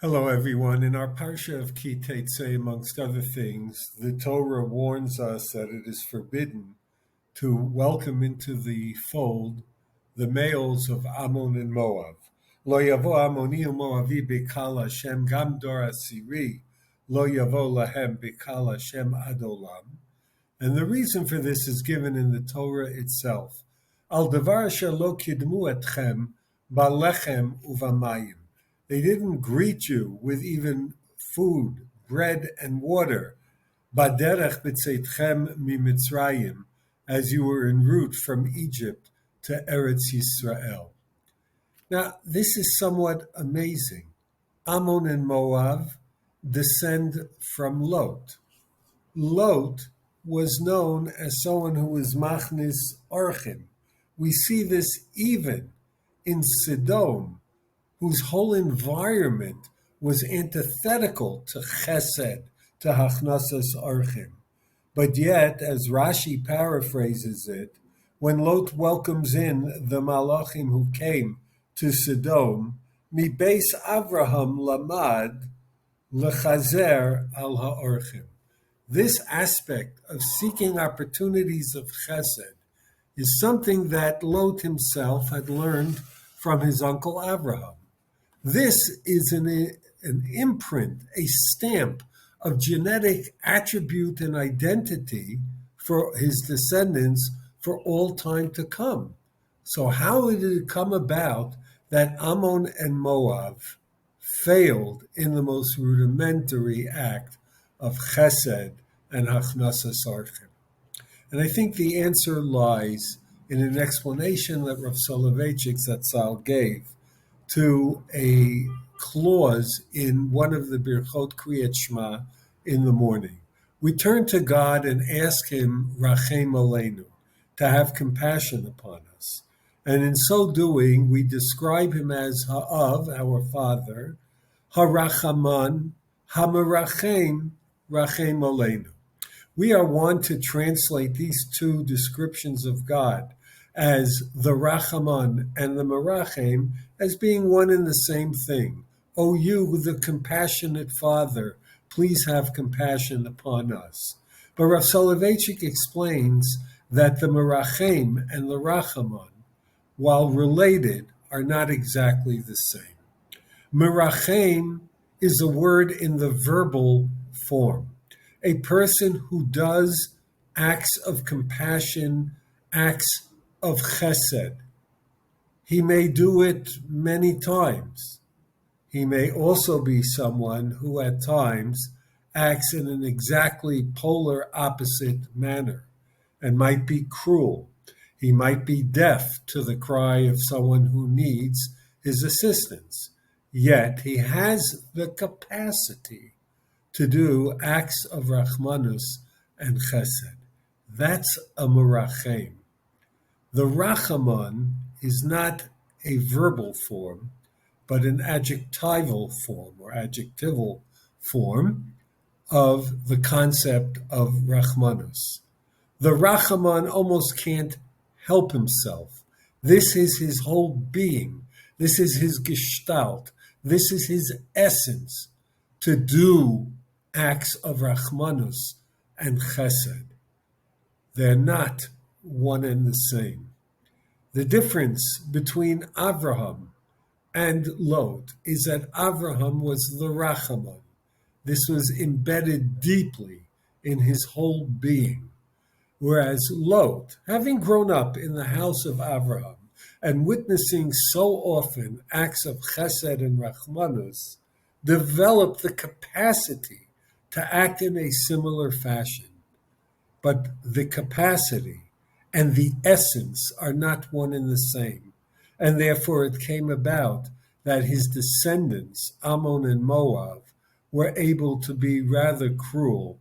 Hello, everyone. In our Parsha of Teitsei, amongst other things, the Torah warns us that it is forbidden to welcome into the fold the males of Ammon and Moab. Lo yavo Ammoni u'Moavi b'kal Hashem gam dor asiri, lo yavo lahem b'kal Hashem ad olam. And the reason for this is given in the Torah itself. Al davar asher lo kidmu etchem balechem uvamayim. They didn't greet you with even food, bread, and water. Baderech b'tzeitchem mimitzrayim, as you were en route from Egypt to Eretz Yisrael. Now, this is somewhat amazing. Ammon and Moab descend from Lot. Lot was known as someone who was machnis orchim. We see this even in Sodom, whose whole environment was antithetical to chesed, to hachnasas orchim. But yet, as Rashi paraphrases it, when Lot welcomes in the malachim who came to Sodom, mi beis Avraham lamad lechazer al ha'orchim. This aspect of seeking opportunities of chesed is something that Lot himself had learned from his uncle Abraham. This is an imprint, a stamp of genetic attribute and identity for his descendants for all time to come. So how did it come about that Ammon and Moab failed in the most rudimentary act of chesed and hachnasas orchim? And I think the answer lies in an explanation that Rav Soloveitchik Zatzal gave to a clause in one of the Birchot Kriyat Shema in the morning. We turn to God and ask Him, Rachem Aleinu, to have compassion upon us. And in so doing, we describe Him as Ha'av, our Father, Harachaman, Hamerachem, Rachem Aleinu. We are wont to translate these two descriptions of God as the Rachaman and the Merachem as being one and the same thing. O you, the compassionate Father, please have compassion upon us. But Rav Soloveitchik explains that the Merachem and the Rachaman, while related, are not exactly the same. Merachem is a word in the verbal form. A person who does acts of compassion, acts of chesed. He may do it many times. He may also be someone who at times acts in an exactly polar opposite manner and might be cruel. He might be deaf to the cry of someone who needs his assistance. Yet he has the capacity to do acts of rachmanus and chesed. That's a merachem. The rachaman is not a verbal form, but an adjectival form or adjectival form of the concept of rachmanus. The rachaman almost can't help himself. This is his whole being. This is his gestalt. This is his essence, to do acts of rachmanus and chesed. They're not one and the same. The difference between Avraham and Lot is that Avraham was the Rachaman. This was embedded deeply in his whole being. Whereas Lot, having grown up in the house of Avraham and witnessing so often acts of chesed and rachmanus, developed the capacity to act in a similar fashion. But the capacity and the essence are not one and the same. And therefore it came about that his descendants, Ammon and Moab, were able to be rather cruel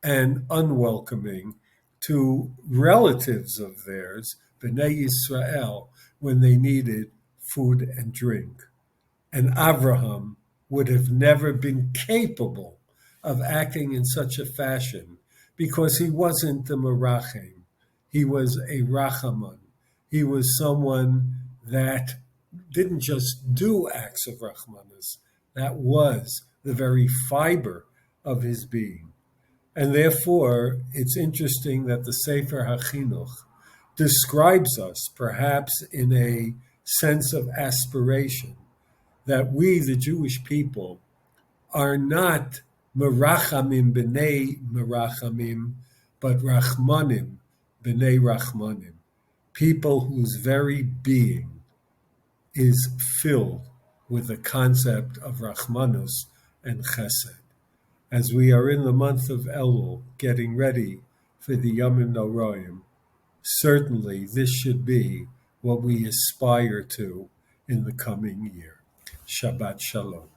and unwelcoming to relatives of theirs, Bnei Yisrael, when they needed food and drink. And Avraham would have never been capable of acting in such a fashion because he wasn't the Merachem. He was a Rachaman. He was someone that didn't just do acts of Rachmanus, That was the very fiber of his being. And therefore, it's interesting that the Sefer HaChinuch describes us, perhaps in a sense of aspiration, that we, the Jewish people, are not merachamim b'nei merachamim, but rachmanim b'nei rachmanim, people whose very being is filled with the concept of rachmanus and chesed. As we are in the month of Elul, getting ready for the Yomim Noraim, certainly this should be what we aspire to in the coming year. Shabbat Shalom.